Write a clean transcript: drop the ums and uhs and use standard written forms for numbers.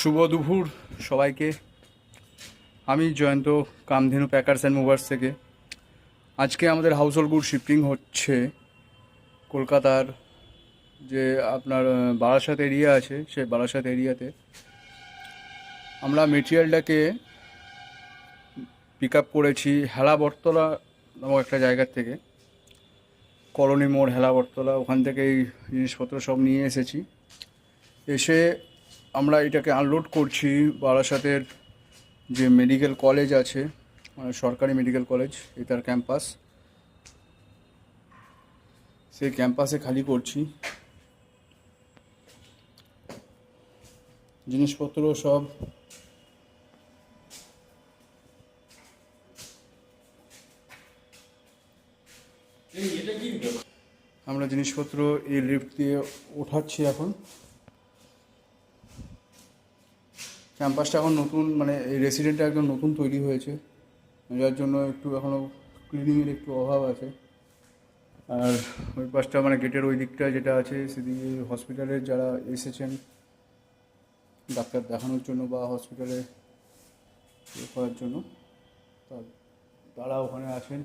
শুভ দুপুর সবাইকে। আমি Jayanta, Kamdhenu Packers and Movers থেকে। আজকে আমাদের হাউস হোল্ড গুড শিফটিং হচ্ছে কলকাতার যে আপনার বারাসাত এরিয়া আছে, সেই বারাসাত এরিয়াতে আমরা মেটেরিয়ালটাকে পিক আপ করেছি হেলা বটতলা নামক একটা জায়গার থেকে। কলোনি মোড় হেলা বটতলা, ওখান থেকে এই জিনিসপত্র সব নিয়ে এসেছি। এসে আমরা এটাকে আনলোড করছি বারাসাতের যে মেডিকেল কলেজ আছে, সরকারি মেডিকেল কলেজ, এটার ক্যাম্পাস, সেই ক্যাম্পাসে খালি করছি। জিনিসপত্র সব আমরা জিনিসপত্র এই লিফট দিয়ে ওঠাচ্ছি। এখন ক্যাম্পাসটা এখন নতুন, মানে এই রেসিডেন্টটা একদম নতুন তৈরি হয়েছে, যার জন্য একটু এখনও ক্লিনিংয়ের একটু অভাব আছে। আর ওই পাশটা মানে গেটের ওই দিকটা যেটা আছে, সেদিকে হসপিটালের যারা এসেছেন ডাক্তার দেখানোর জন্য বা হসপিটালে করার জন্য, তারা ওখানে আছেন।